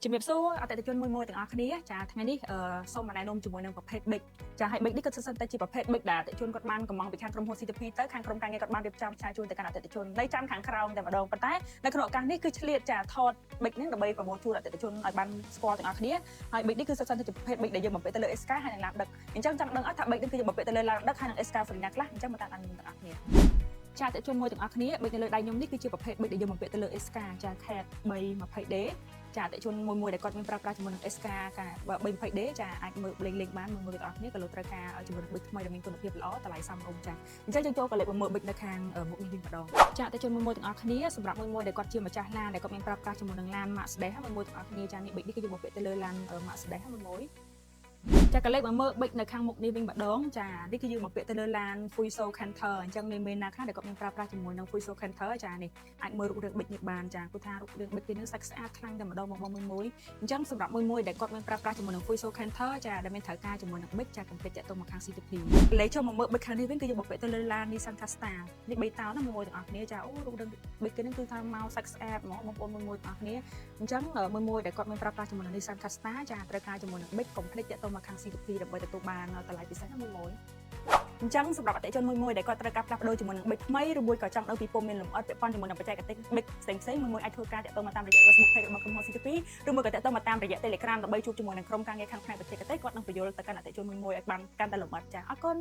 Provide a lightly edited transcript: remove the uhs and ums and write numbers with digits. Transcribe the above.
ជំរាបសួរអតិថិជនមួយទាំងអស់គ្នាចាថ្ងៃនេះសូមណែនាំជាមួយនឹងប្រភេទ big ចាហើយ big នេះគឺសិនតែជាប្រភេទ big ដែលអតិថិជនគាត់បានកំងពីខាងក្រុមហ៊ុន CTP ទៅខាងក្រុមការងារគាត់បានរៀបចំផ្សាយជូនទៅកាន់អតិថិជននៅចាំខាងក្រោមតែម្ដងប៉ុន្តែនៅក្នុងឱកាសនេះគឺឆ្លៀតចាថត big នេះដើម្បីប្រមូលជូនអតិថិជនឲ្យបានស្គាល់ទាំងអស់គ្នាហើយ big នេះគឺសិនតែជាប្រភេទ big ដែលយើងបំពាក់ទៅលើ SK ហើយនឹងឡានដឹកអញ្ចឹងចង់ដឹងអត់ថា big នេះគឺយើងបំពាក់ទៅលើឡានដឹកហើយនឹង SK ហ្វ្រីណាខ្លះអញ្ចឹងមកតាមអានទាំងអស់គ្នាចាតើជនមួយទាំងអស់គ្នា big នៅលើដៃខ្ញុំនេះគឺជាប្រភេទ big ដែលយើងបំពាក់ទៅលើ SK ចា CAT 320D ចាតើជនមួយដែលគាត់មានប្រើប្រាស់ជាមួយនឹង SK ការ 320D ចាអាចមើលលេងបានមើលទាំងអស់គ្នាក៏លោកត្រូវការជាមួយនឹង big ថ្មីដែលមានគុណភាពល្អតម្លៃសមរម្យចាអញ្ចឹងយើងចូលក៏លេខមើល big នៅខាងមុខនេះវិញម្ដងចាតើជនមួយទាំងអស់គ្នាសម្រាប់មួយដែលគាត់ជាម្ចាស់ឡានដែលគាត់មានប្រើប្រាស់ជាមួយនឹងឡាន Mercedes មួយទាំងអស់គ្នាចានេះ big នេះគឺយើងបំពាក់ទៅលើឡាន Mercedes មួយចាកលេខមកមើល big នៅខាងមុខនេះវិញម្ដងចានេះគឺយើងបំពាក់ទៅលើឡាន Fuso Canter អញ្ចឹងមានណាខ្លះដែលគាត់មានប្រើប្រាស់ជាមួយនឹង Fuso Canter ចានេះអាចមើលរូបរាង big នេះបានចាគាត់ថារូបរាង big នេះសាច់ស្អាតខ្លាំងតែម្ដងមកមួយអញ្ចឹងសម្រាប់មួយដែលគាត់មានប្រើប្រាស់ជាមួយនឹង Fuso Canter ចាដែលមានត្រូវការជាមួយនឹង big ចាកុំភ្លេចតាក់ទងមកខាង CTP លេខចូលមកមើល big ខាងនេះវិញគឺយើងបំពាក់ទៅលើឡាន Nissan Casta នេះ3តោនណាមួយទាំងអស់គ្នាចាអូរូបរាង big នេះគឺថាមកសាច់ស្អាតហ្មងបងប្អូនមួយទាំងអស់គ្នាអញ្ចឹងមួយដែលគាត់មានប្រើប្រាស់ជាមួយនឹង Nissan Casta ចាត្រូវការជាមួយនឹង big កុំភ្លេចតាក់ទងមកខាង CTP ដើម្បីទទួលបានតម្លៃពិសេសមួយអញ្ចឹងសម្រាប់អតិថិជនមួយដែលគាត់ត្រូវការផ្លាស់ប្ដូរជាមួយនឹង big ថ្មីឬមួយក៏ចង់ដឹងពីពុំមានលម្អិតពាក់ព័ន្ធជាមួយនឹងបច្ចេកទេស big ផ្សេងមួយអាចធ្វើការតាក់ទងមកតាមរយៈ Facebook Page របស់ក្រុមហ៊ុន CTP ឬមួយក៏តាក់ទងមកតាមរយៈ Telegram ដើម្បីជួបជាមួយនឹងក្រុមការងារខាងផ្នែកបច្ចេកទេសគាត់នឹងបញ្យល់ទៅកាន់អតិថិជនមួយឲ្យបានកាន់តែលម្អិតចាអរគុណ